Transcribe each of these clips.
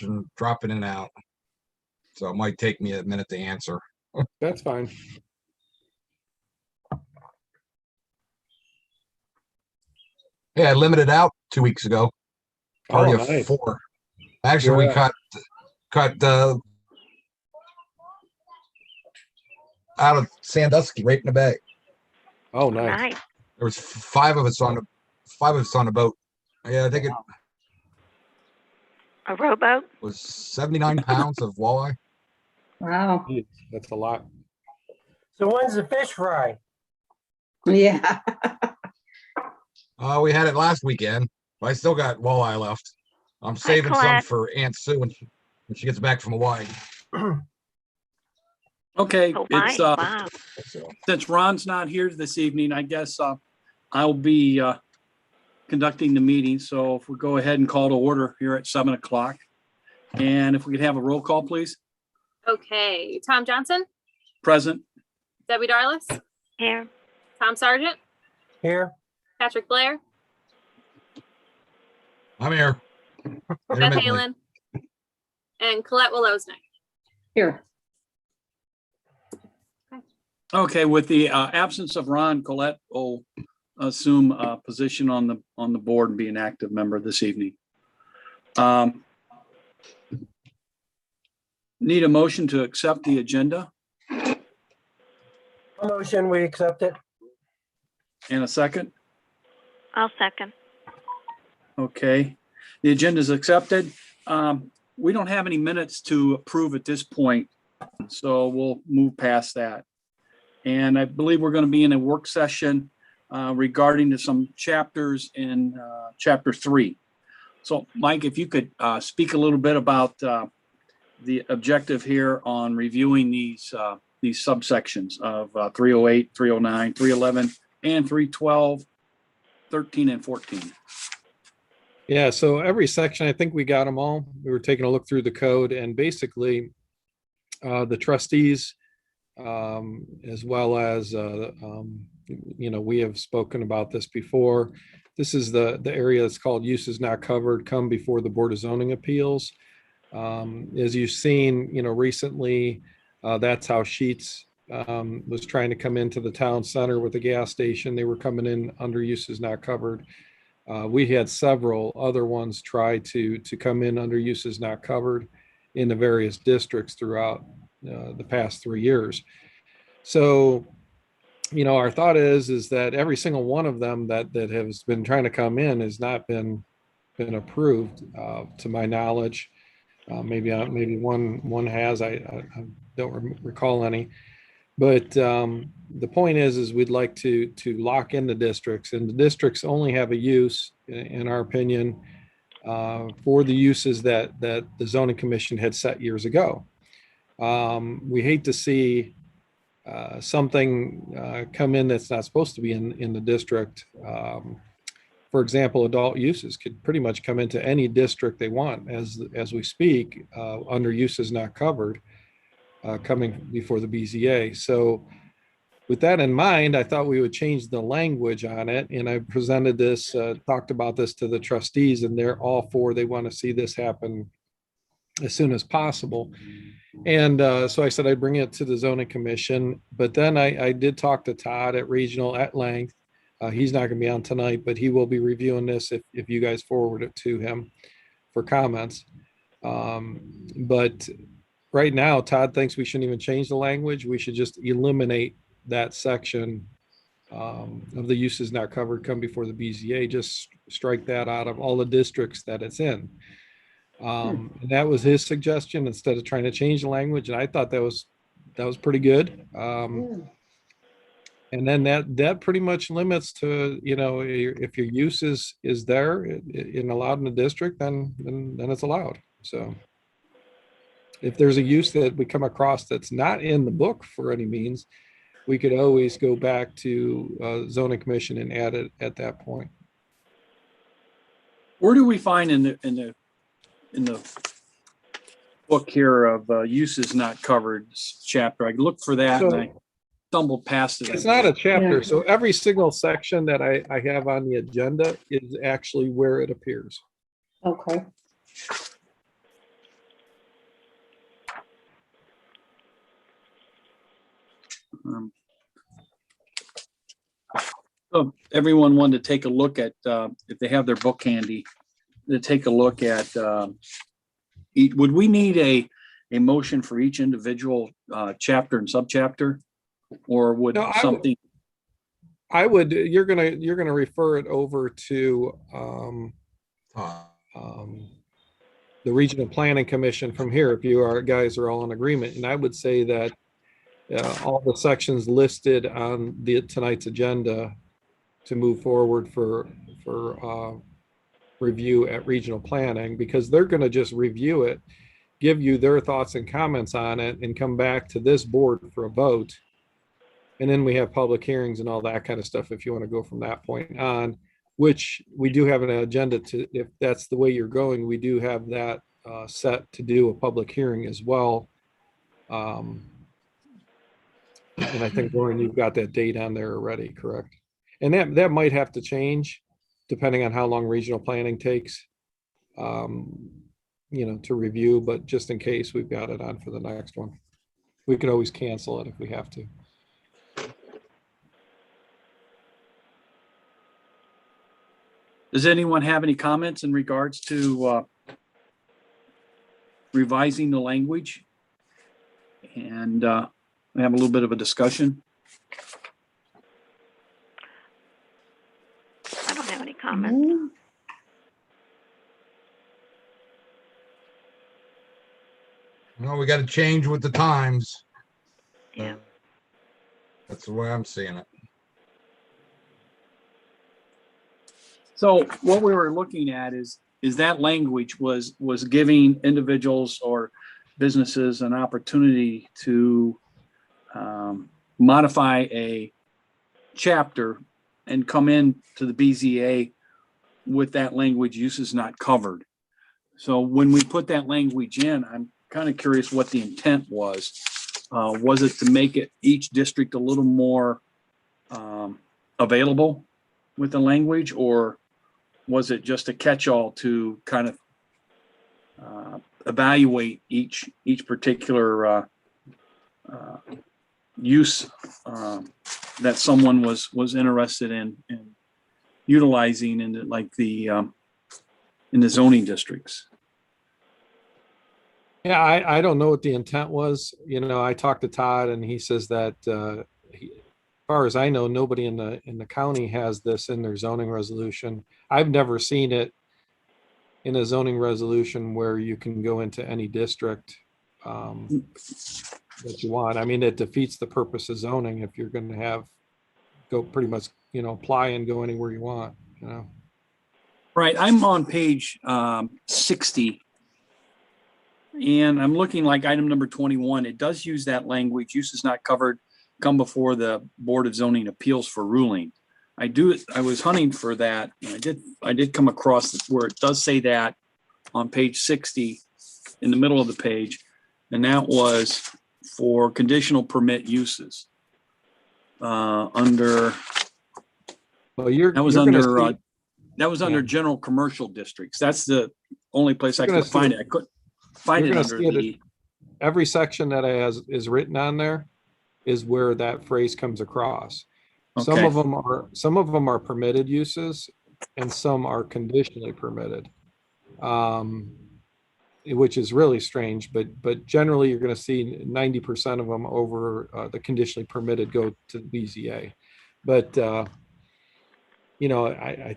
connection dropping in and out. So it might take me a minute to answer. That's fine. Yeah, I limited out 2 weeks ago. Party of nice. 4. Actually, we cut out of Sandusky right in the bay. Oh, nice. Nice. There was 5 of us on the boat. Yeah, I think it A rowboat? was 79 pounds of walleye. Wow. Jeez, that's a lot. So when's the fish fry? Yeah. We had it last weekend, but I still got walleye left. I'm saving some Colette. for Aunt Sue when she gets back from Hawaii. Okay, Oh, it's wow. So, since Ron's not here this evening, I guess I'll be conducting the meeting. So if we go ahead and call to order here at 7 o'clock. And if we could have a roll call, please. Okay, Tom Johnson, Present. Debbie Darlis, Here. Tom Sargent, Here, Patrick Blair, I'm here. Beth Intermittently. Halen, and Colette Wilosnick. Here. Okay, with the absence of Ron, Colette will assume a position on the board and be an active member this evening. Need a motion to accept the agenda motion, we accept it. in a second. I'll second. Okay, the agenda is accepted. We don't have any minutes to approve at this point, so we'll move past that. And I believe we're going to be in a work session regarding to some chapters in chapter 3. So Mike, if you could speak a little bit about the objective here on reviewing these subsections of 308, 309, 311, and 312, 13, and 14. Yeah, so every section, I think we got them all. We were taking a look through the code, and basically the trustees, as well as, we have spoken about this before. This is the area that's called uses not covered, come before the Board of Zoning Appeals. As you've seen, recently, that's how Sheets was trying to come into the town center with the gas station. They were coming in under uses not covered. We had several other ones try to come in under uses not covered in the various districts throughout the past 3 years. So, our thought is that every single one of them that has been trying to come in has not been approved, to my knowledge. Maybe one has. I don't recall any. But the point is we'd like to lock in the districts, and the districts only have a use, in our opinion, for the uses that the zoning commission had set years ago. We hate to see something come in that's not supposed to be in the district. For example, adult uses could pretty much come into any district they want as we speak, under uses not covered, coming before the BZA. So with that in mind, I thought we would change the language on it. And I presented this, talked about this to the trustees, and they're all for, they want to see this happen as soon as possible. And so I said I'd bring it to the zoning commission, but then I did talk to Todd at regional at length. He's not going to be on tonight, but he will be reviewing this if you guys forward it to him for comments. But right now, Todd thinks we shouldn't even change the language. We should just eliminate that section of the uses not covered come before the BZA. Just strike that out of all the districts that it's in. And that was his suggestion instead of trying to change the language. And I thought that was pretty good. And then that pretty much limits to, if your use is there and allowed in the district, then it's allowed. So if there's a use that we come across that's not in the book for any means, we could always go back to zoning commission and add it at that point. Where do we find in the book here of uses not covered chapter? I looked for that and I stumbled past it. It's not a chapter. Yeah. So every single section that I have on the agenda is actually where it appears. Okay. Everyone wanted to take a look at, if they have their book handy, to take a look at, would we need a motion for each individual chapter and subchapter? Or would No, something, I would, you're gonna refer it over to Uh, the Regional Planning Commission from here, if guys are all in agreement. And I would say that all the sections listed on tonight's agenda to move forward for review at regional planning, because they're going to just review it, give you their thoughts and comments on it, and come back to this board for a vote. And then we have public hearings and all that kind of stuff if you want to go from that point on, which we do have an agenda to, if that's the way you're going, we do have that set to do a public hearing as well. And I think, Lauren, you've got that date on there already, correct? And that might have to change depending on how long regional planning takes, to review, but just in case, we've got it on for the next one. We could always cancel it if we have to. does anyone have any comments in regards to revising the language? And we have a little bit of a discussion. I don't have any comments. no, we got to change with the times. Yeah. That's the way I'm seeing it. So what we were looking at is that language was giving individuals or businesses an opportunity to modify a chapter and come in to the BZA with that language, uses not covered. So when we put that language in, I'm kind of curious what the intent was. Was it to make it each district a little more available with the language, or was it just a catch-all to kind of evaluate each particular use that someone was interested in utilizing in the zoning districts? Yeah, I don't know what the intent was. I talked to Todd and he says that as far as I know, nobody in the county has this in their zoning resolution. I've never seen it in a zoning resolution where you can go into any district that you want. I mean, it defeats the purpose of zoning if you're going to go pretty much, apply and go anywhere you want, Right. I'm on page 60. And I'm looking like item number 21. It does use that language, uses not covered, come before the Board of Zoning Appeals for ruling. I was hunting for that. And I did come across where it does say that on page 60 in the middle of the page. And that was for conditional permit uses. Under general commercial districts. That's the only place I could find it. I couldn't find it under every section that is written on there is where that phrase comes across. Okay. Some of them are permitted uses and some are conditionally permitted, which is really strange, but generally you're going to see 90% of them over the conditionally permitted go to the BZA. But I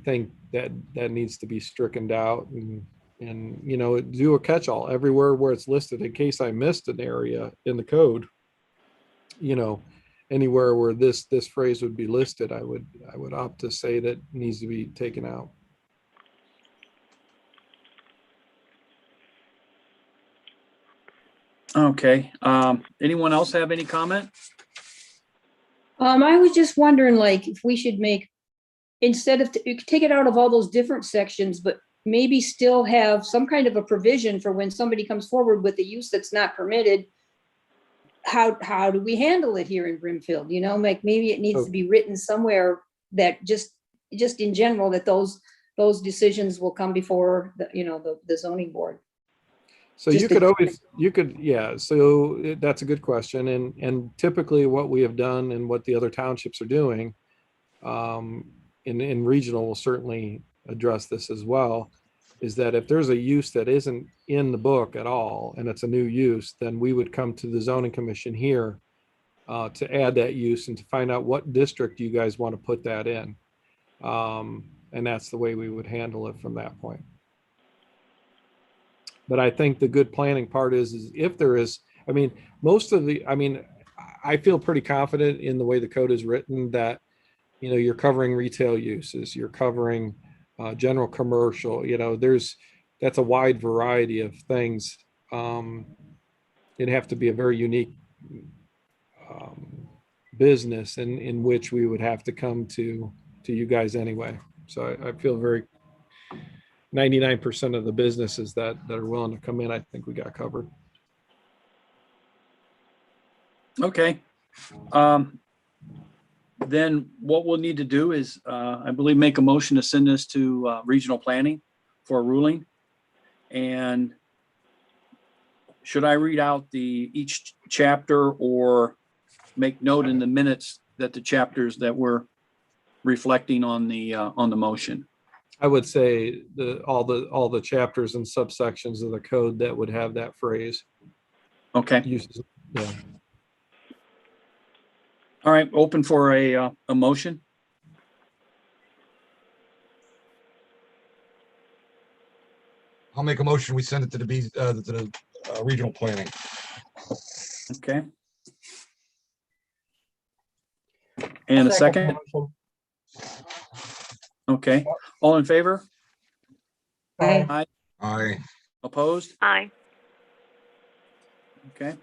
think that needs to be stricken out and do a catch-all everywhere where it's listed, in case I missed an area in the code. Anywhere where this phrase would be listed, I would opt to say that needs to be taken out. Okay. Anyone else have any comment? I was just wondering, if we should make, instead of, you could take it out of all those different sections, but maybe still have some kind of a provision for when somebody comes forward with a use that's not permitted. How do we handle it here in Brimfield? Maybe it needs to be written somewhere that just in general, that those decisions will come before the zoning board. So Just so that's a good question. And typically what we have done and what the other townships are doing, in regional will certainly address this as well, is that if there's a use that isn't in the book at all, and it's a new use, then we would come to the zoning commission here to add that use and to find out what district you guys want to put that in. And that's the way we would handle it from that point. But I think the good planning part is if there is, I mean, I feel pretty confident in the way the code is written that, you know, you're covering retail uses, you're covering general commercial, you know, that's a wide variety of things. It'd have to be a very unique business in which we would have to come to you guys anyway. So I feel very 99% of the businesses that are willing to come in, I think we got covered. Okay. Then what we'll need to do is, I believe, make a motion to send this to regional planning for a ruling. And should I read out each chapter or make note in the minutes that the chapters that we're reflecting on the motion? I would say all the chapters and subsections of the code that would have that phrase. Okay. Uses, yeah. All right, open for a motion. I'll make a motion. We send it to the regional planning. Okay. And a second? motion. Okay, all in favor? Aye. Aye. Opposed? Aye. Okay.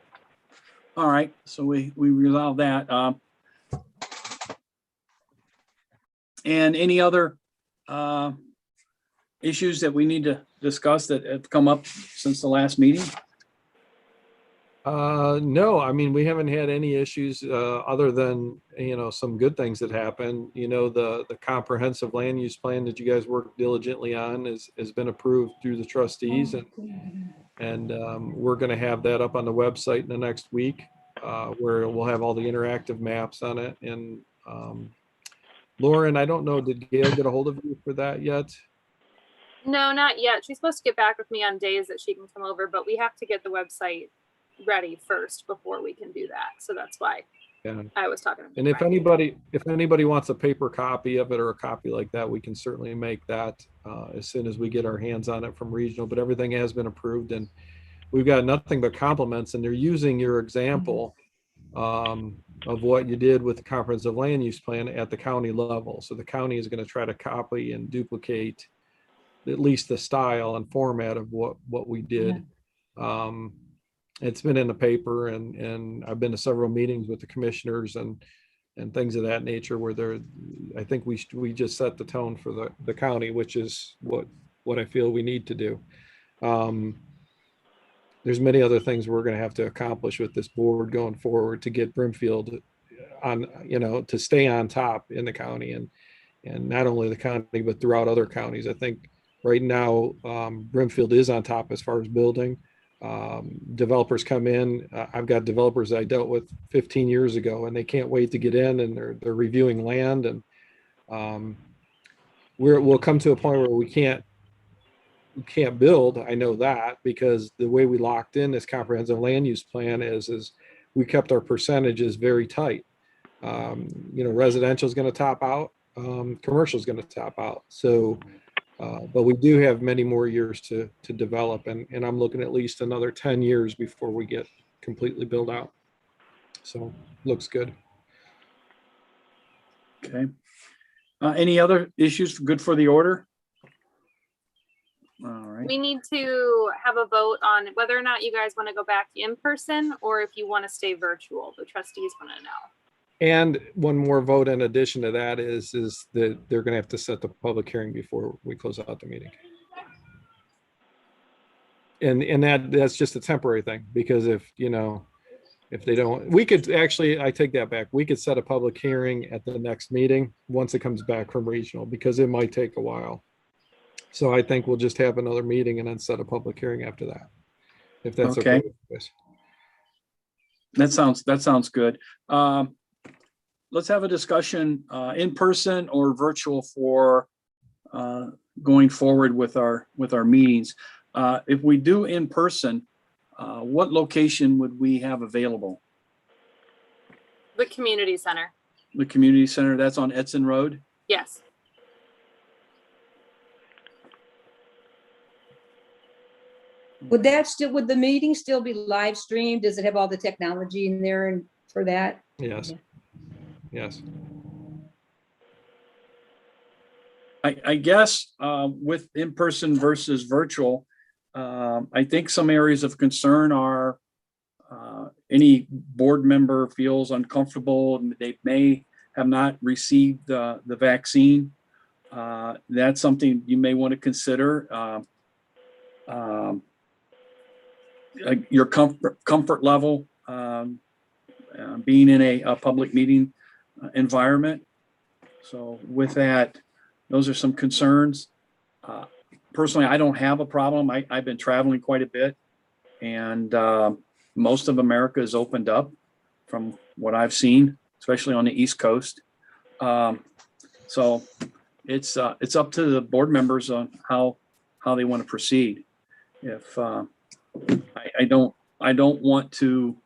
All right, so we allow that. And any other issues that we need to discuss that have come up since the last meeting? No, I mean, we haven't had any issues other than, you know, some good things that happened. You know, the comprehensive land use plan that you guys worked diligently on has been approved through the trustees, and we're going to have that up on the website in the next week, where we'll have all the interactive maps on it. And Lauren, I don't know, did Gail get a hold of you for that yet? No, not yet. She's supposed to get back with me on days that she can come over, but we have to get the website ready first before we can do that. So that's why Yeah. I was talking to And if anybody wants a paper copy of it or a copy like that, we can certainly make that as soon as we get our hands on it from regional. But everything has been approved, and we've got nothing but compliments. And they're using your example of what you did with the comprehensive land use plan at the county level. So the county is going to try to copy and duplicate at least the style and format of what we did. It's been in the paper, and I've been to several meetings with the commissioners and things of that nature where I think we just set the tone for the county, which is what I feel we need to do. There's many other things we're going to have to accomplish with this board going forward to get Brimfield on, you know, to stay on top in the county, and not only the county, but throughout other counties. I think right now, Brimfield is on top as far as building. Developers come in. I've got developers I dealt with 15 years ago, and they can't wait to get in, and they're reviewing land, and we'll come to a point where we can't build. I know that, because the way we locked in this comprehensive land use plan is we kept our percentages very tight. You know, residential is going to top out, commercial is going to top out. So, but we do have many more years to develop, and I'm looking at least another 10 years before we get completely built out. So looks good. Okay. Any other issues good for the order? All right. We need to have a vote on whether or not you guys want to go back in person or if you want to stay virtual. The trustees want to know. And one more vote in addition to that is that they're going to have to set the public hearing before we close out the meeting. And that's just a temporary thing, because if they don't, we could actually, I take that back. We could set a public hearing at the next meeting once it comes back from regional, because it might take a while. So I think we'll just have another meeting and then set a public hearing after that, if that's okay. Okay. with you guys. That sounds good. That sounds good. let's have a discussion, in person or virtual for, going forward with our meetings. If we do in person, what location would we have available? The community center. The community center, that's on Edson Road? Yes. Would that still, would the meeting still be live streamed? Does it have all the technology in there and for that? Yes. Yes. I guess, with in-person versus virtual, I think some areas of concern are, any board member feels uncomfortable and they may have not received the vaccine. That's something you may want to consider. Your comfort level, being in a public meeting environment. So with that, those are some concerns. Personally, I don't have a problem. I've been traveling quite a bit, and most of America is opened up from what I've seen, especially on the East Coast. So it's up to the board members on how they want to proceed. If I don't want to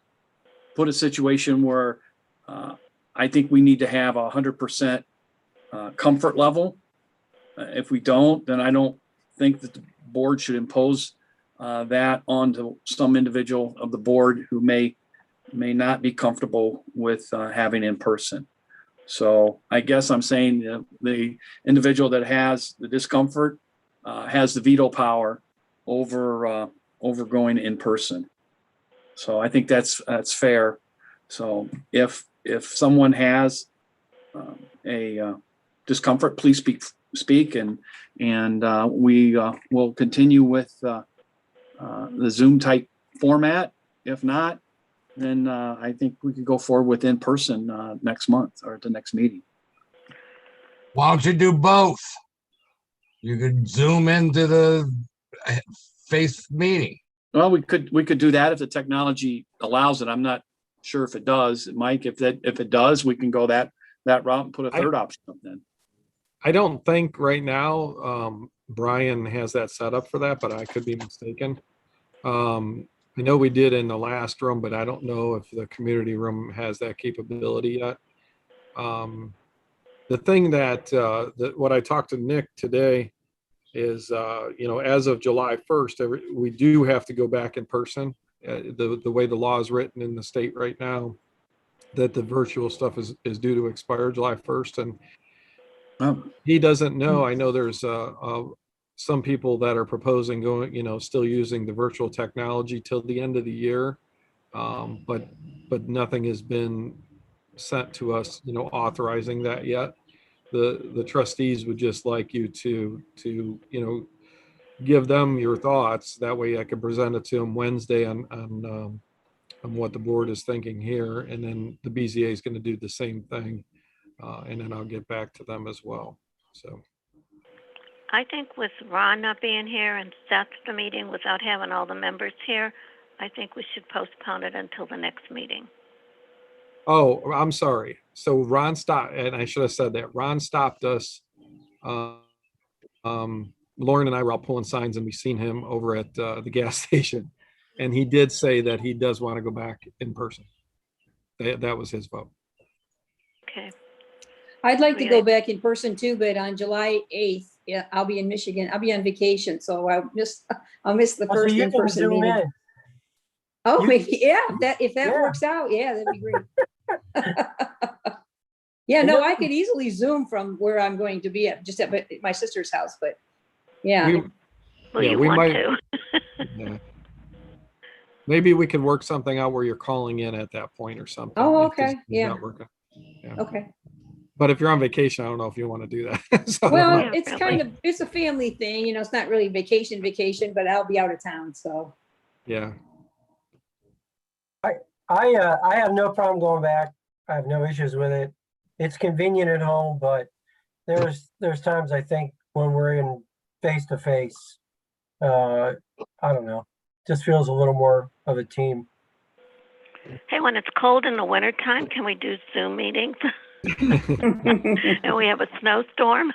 put a situation where I think we need to have 100% comfort level. If we don't, then I don't think that the board should impose that onto some individual of the board who may not be comfortable with having in person. So I guess I'm saying the individual that has the discomfort has the veto power over going in person. So I think that's fair. So if someone has a discomfort, please speak, and we will continue with the Zoom type format. If not, then I think we could go forward with in person next month or at the next meeting. Why don't you do both? You could zoom into the face meeting. Well, we could do that if the technology allows it. I'm not sure if it does, Mike. If it does, we can go that route and put a third option up then. I don't think right now Brian has that set up for that, but I could be mistaken. I know we did in the last room, but I don't know if the community room has that capability yet. The thing that what I talked to Nick today is, as of July 1st, we do have to go back in person. The way the law is written in the state right now, that the virtual stuff is due to expire July 1st. And he doesn't know. I know there's some people that are proposing going, still using the virtual technology till the end of the year. But nothing has been sent to us, authorizing that yet. The trustees would just like you to give them your thoughts. That way I can present it to them Wednesday on what the board is thinking here. And then the BZA is going to do the same thing. And then I'll get back to them as well. So I think with Ron not being here and Seth's the meeting without having all the members here, I think we should postpone it until the next meeting. Oh, I'm sorry. So Ron stopped, and I should have said that. Ron stopped us. Lauren and I were out pulling signs, and we seen him over at the gas station. And he did say that he does want to go back in person. That was his vote. Okay. I'd like to go back in person too, but on July 8th, yeah, I'll be in Michigan. I'll be on vacation, so I'll miss the So first you can in-person zoom meeting. in. Oh, You- maybe, yeah, if that Yeah. works out, yeah, that'd be great. Yeah, no, I could easily Zoom from where I'm going to be at, just at my sister's house, but yeah. Well, Yeah, you we want might- to. Yeah. Maybe we could work something out where you're calling in at that point or something. Oh, if this okay, is yeah. not working. Yeah. Okay, But if you're on vacation, I don't know if you want to do that. So I don't well, know. Yeah, it's really. kind of, it's a family thing, it's not really vacation, but I'll be out of town, so. Yeah. I have no problem going back. I have no issues with it. It's convenient at home, but there's times I think when we're in face to face, I don't know, just feels a little more of a team. Hey, when it's cold in the wintertime, can we do Zoom meetings? And we have a snowstorm.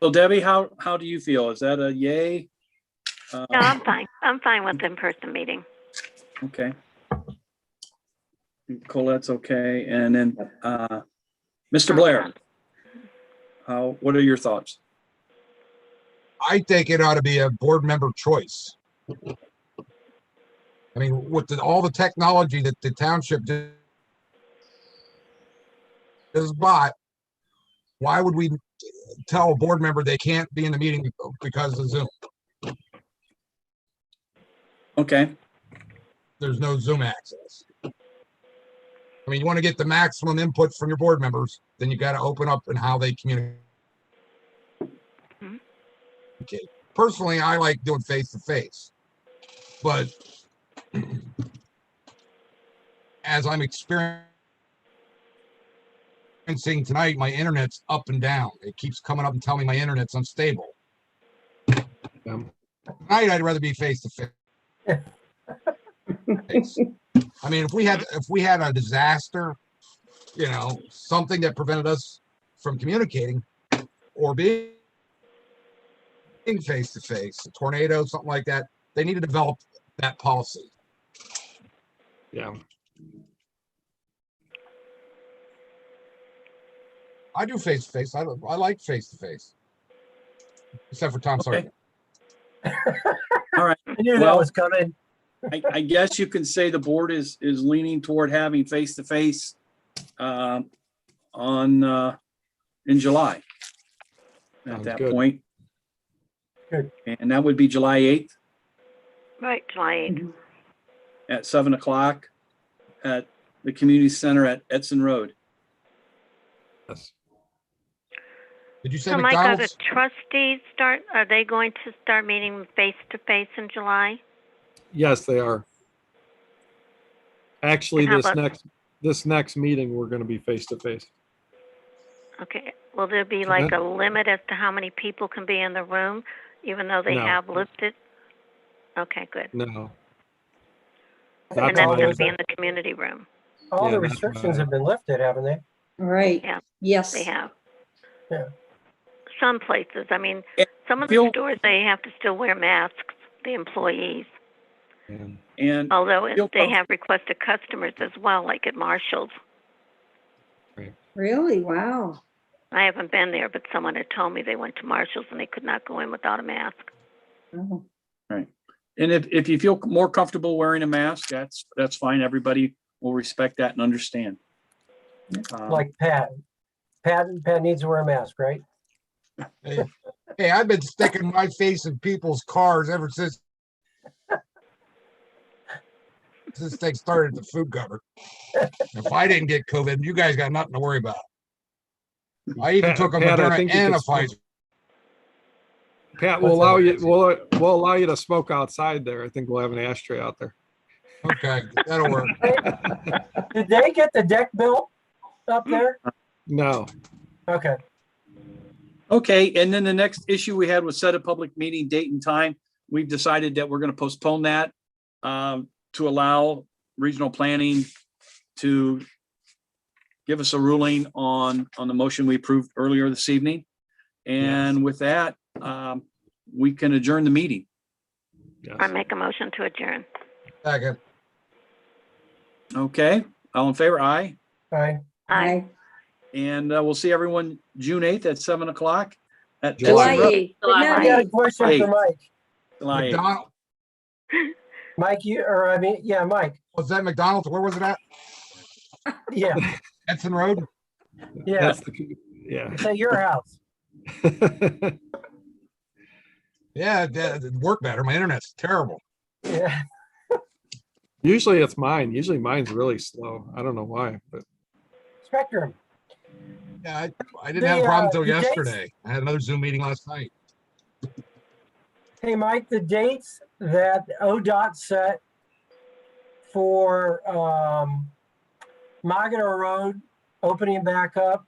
So Debbie, how do you feel? Is that a yay? No, I'm fine. I'm fine with in-person meeting. Okay. Colette's okay. And then, Mr. Blair, what are your thoughts? I think it ought to be a board member choice. I mean, with all the technology that the township has bought, why would we tell a board member they can't be in the meeting because of Zoom? Okay. There's no Zoom access. I mean, you want to get the maximum input from your board members, then you got to open up in how they communicate. Okay. Personally, I like doing face to face, but as I'm experiencing tonight, my internet's up and down. It keeps coming up and telling me my internet's unstable. Tonight, I'd rather be face to face. I mean, if we had a disaster, you know, something that prevented us from communicating or being face to face, a tornado, something like that, they need to develop that policy. Yeah. I do face to face. I like face to face, except for Tom Sawyer. All right. I knew that Well, was coming. I guess you can say the board is leaning toward having face-to-face in July at Sounds that good. point. Good. And that would be July 8th Right, July 8th. at 7:00 at the community center at Edson Road. Yes. Did you say So Mike, are the McDonald's? trustees are they going to start meeting face to face in July? Yes, they are. Actually, And how about- this next meeting, we're going to be face to face. Okay. Will there be like a limit as to how many people can be in the room, even though they No. have lifted? Okay, good. No. I That's And think that's all going those- to be in the community room. all Yeah, the that's restrictions right. have been lifted, haven't they? Right. Yeah, Yes. they have. Yeah. Some places, I mean, Yeah, some of the Phil- stores, they have to still wear masks, the employees. And And Although Phil- they have requested customers as well, like at Marshall's. Really? Wow. I haven't been there, but someone had told me they went to Marshall's and they could not go in without a mask. Oh. and if you feel more comfortable wearing a mask, that's fine. Everybody will respect that and understand. Like Pat. Pat needs to wear a mask, right? Hey, I've been sticking my face in people's cars ever since they started the food cover. If I didn't get COVID, you guys got nothing to worry about. I even took a Pat, I Moderna think you and a can smoke. Pfizer. Pat, we'll What's allow that? you. We'll allow you to smoke outside there. I think we'll have an ashtray out there. Okay, that'll work. Did they get the deck built up there? No. Okay. Okay, and then the next issue we had was set a public meeting date and time. We've decided that we're going to postpone that to allow regional planning to give us a ruling on the motion we approved earlier this evening. And with that, we can adjourn the meeting. Yes. I make a motion to adjourn. Second. Okay, all in favor? Aye. Bye. Aye. And we'll see everyone June 8th at 7:00 at July Edson Road. 8th. But July not I got a 8th. question Hey. for Mike. July 8th. McDonald, Mike, Mike. was that McDonald's? Where was it at? Yeah, Edson Road? yeah. That's the, yeah. It's at your house. Yeah, it worked better. My internet's terrible. Yeah. Usually it's mine. Usually mine's really slow. I don't know why, but Spectrum. Yeah, I didn't have a The, problem until the dates- yesterday. I had another Zoom meeting last night. Hey, Mike, the dates that ODOT set for Mogador Road opening back up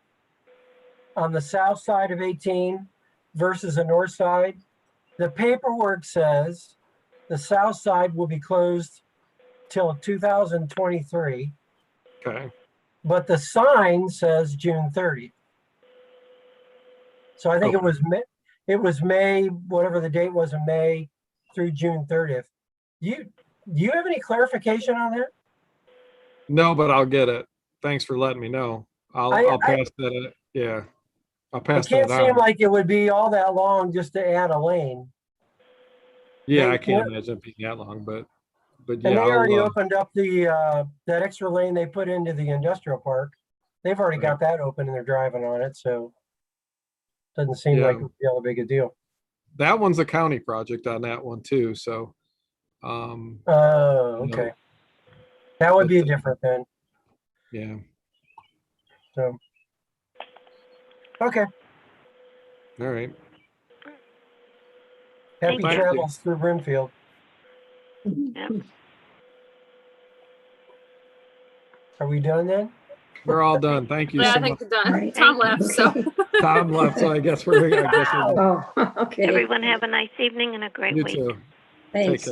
on the south side of 18 versus the north side, the paperwork says The south side will be closed till 2023, Okay. but the sign says June 30th. So I think Okay. it was May, whatever the date was in May through June 30th. Do you have any clarification on that? No, but I'll get it. Thanks for letting me know. I'll pass that. Yeah. I'll It pass can't that seem on. like it would be all that long just to add a lane. Yeah, they- I can't imagine it being that long, but And yeah, they already I'll, opened up that extra lane they put into the industrial park. They've already got that open and they're driving on it, so doesn't seem like Yeah. it would be all big a deal. that one's a county project on that one too. So, Oh, you know, okay. That would be but, different then. yeah. So, okay. All right. Happy Thank you. travels through Brimfield. Yep. Are we done then? We're all done. Thank you Yeah, so I think much. we're done. Right. Tom left, so. Okay. Tom left, so I guess we're. Oh, okay. Everyone have a nice evening and a great You week. too. Take Thanks. care.